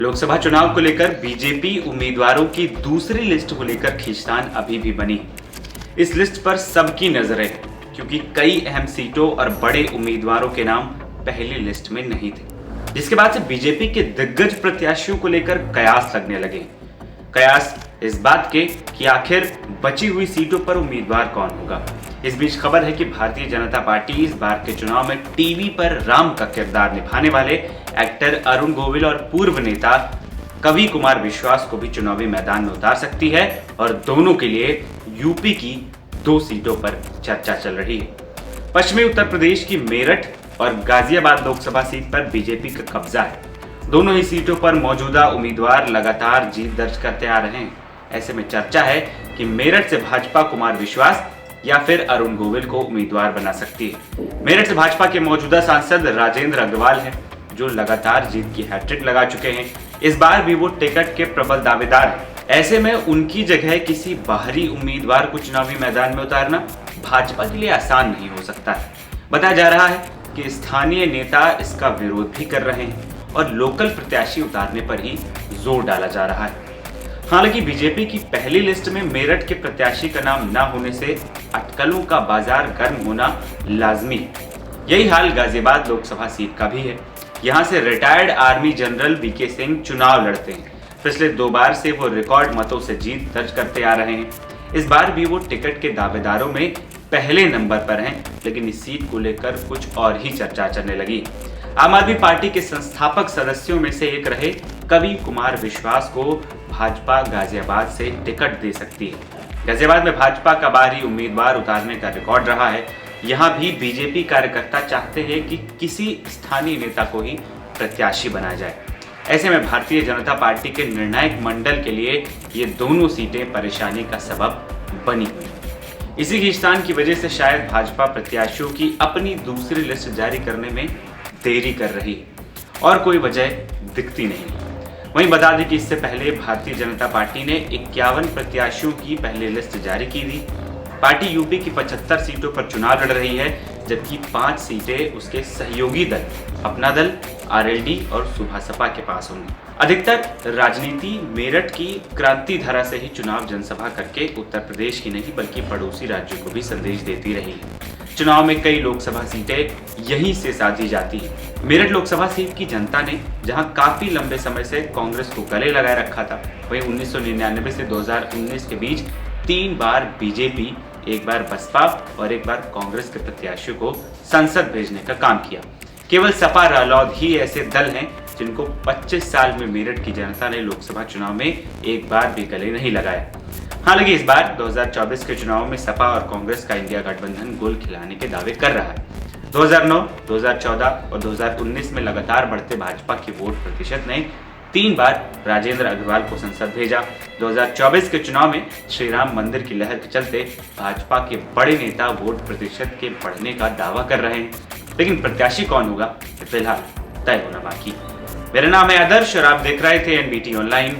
लोकसभा चुनाव को लेकर बीजेपी उम्मीदवारों की दूसरी लिस्ट को लेकर खींचतान अभी भी बनी। इस लिस्ट पर सबकी नजरें क्योंकि कई अहम सीटों और बड़े उम्मीदवारों के नाम पहली लिस्ट में नहीं थे, जिसके बाद से बीजेपी के दिग्गज प्रत्याशियों को लेकर कयास लगने लगे। कयास इस बात के कि आखिर बची हुई सीटों पर उम्मीदवार कौन होगा। इस बीच खबर है कि भारतीय जनता पार्टी इस बार के चुनाव में टीवी पर राम का किरदार निभाने वाले एक्टर अरुण गोविल और पूर्व नेता कवि कुमार विश्वास को भी चुनावी मैदान में उतार सकती है और दोनों के लिए यूपी की 2 सीटों पर चर्चा चल रही है। पश्चिमी उत्तर प्रदेश की मेरठ और गाजियाबाद लोकसभा सीट पर बीजेपी का कब्जा है। दोनों ही सीटों पर मौजूदा उम्मीदवार लगातार जीत दर्ज करते आ रहे हैं। ऐसे में चर्चा है कि मेरठ से भाजपा कुमार विश्वास या फिर अरुण गोविल को उम्मीदवार बना सकती है। मेरठ से भाजपा के मौजूदा सांसद राजेंद्र अग्रवाल हैं, जो लगातार जीत की हैट्रिक लगा चुके हैं। इस बार भी वो टिकट के प्रबल दावेदार हैं। ऐसे में उनकी जगह किसी बाहरी उम्मीदवार को चुनावी मैदान में उतारना भाजपा के लिए आसान नहीं हो सकता है। बताया जा रहा है कि स्थानीय नेता इसका विरोध भी कर रहे हैं और लोकल प्रत्याशी उतारने पर ही जोर डाला जा रहा है। हालांकि बीजेपी की पहली लिस्ट में मेरठ के प्रत्याशी का नाम न होने से अटकलों का बाजार गर्म होना लाजमी है। यही हाल गाजियाबाद लोकसभा सीट का भी है। यहां से retired army general VK Singh चुनाव लड़ते हैं। पिछले 2 बार से वो रिकॉर्ड मतों से जीत दर्ज करते आ रहे हैं। इस बार भी वो टिकट के दावेदारों में पहले नंबर पर हैं, लेकिन इस सीट को लेकर कुछ और ही चर्चा चलने लगी। आम आदमी पार्टी के संस्थापक सदस्यों में से एक रहे कवि कुमार विश्वास को भाजपा गाजियाबाद से टिकट दे सकती है। गाजियाबाद में भाजपा का बाहरी उम्मीदवार उतारने का रिकॉर्ड रहा है। यहां भी बीजेपी कार्यकर्ता चाहते हैं कि किसी स्थानीय नेता को ही प्रत्याशी बनाया जाए। ऐसे में भारतीय जनता पार्टी के निर्णायक मंडल के लिए ये दोनों सीटें परेशानी का सबब बनी हुई। इसी खींचतान की वजह से शायद भाजपा प्रत्याशियों की अपनी दूसरी लिस्ट जारी करने में देरी कर रही है और कोई वजह दिखती नहीं। वहीं बता दें कि इससे पहले भारतीय जनता पार्टी ने 51 प्रत्याशियों की पहली लिस्ट जारी की थी। पार्टी यूपी की 75 सीटों पर चुनाव लड़ रही है, जबकि 5 सीटें उसके सहयोगी दल अपना दल, आरएलडी और सुभा सपा के पास होंगी। अधिकतर राजनीति मेरठ की क्रांति धारा से ही चुनाव जनसभा करके उत्तर प्रदेश की नहीं बल्कि पड़ोसी राज्यों को भी संदेश देती रही है। चुनाव में कई लोकसभा सीटें यहीं से साधी जाती हैं। मेरठ लोकसभा सीट की जनता ने जहां काफी लंबे समय से कांग्रेस को गले लगाए रखा था, वहीं 1999 से 2019 के बीच 3 बार बीजेपी, एक बार बसपा और एक बार कांग्रेस के प्रत्याशियों को संसद भेजने का काम किया। केवल सपा रालोद ही ऐसे दल हैं जिनको 25 साल में मेरठ की जनता ने लोकसभा चुनाव में एक बार भी गले नहीं लगाया। हालांकि इस बार 2024 के चुनाव में सपा और कांग्रेस का इंडिया गठबंधन गोल खिलाने के दावे कर रहा है। 2009, 2014 और 2019 में लगातार बढ़ते भाजपा की वोट प्रतिशत ने 3 बार राजेंद्र अग्रवाल को संसद भेजा। 2024 के चुनाव में श्री राम मंदिर की लहर के चलते भाजपा के बड़े नेता वोट प्रतिशत के बढ़ने का दावा कर रहे हैं, लेकिन प्रत्याशी कौन होगा फिलहाल तय होना बाकी। मेरा नाम है आदर्श और आप देख रहे थे एनबीटी ऑनलाइन।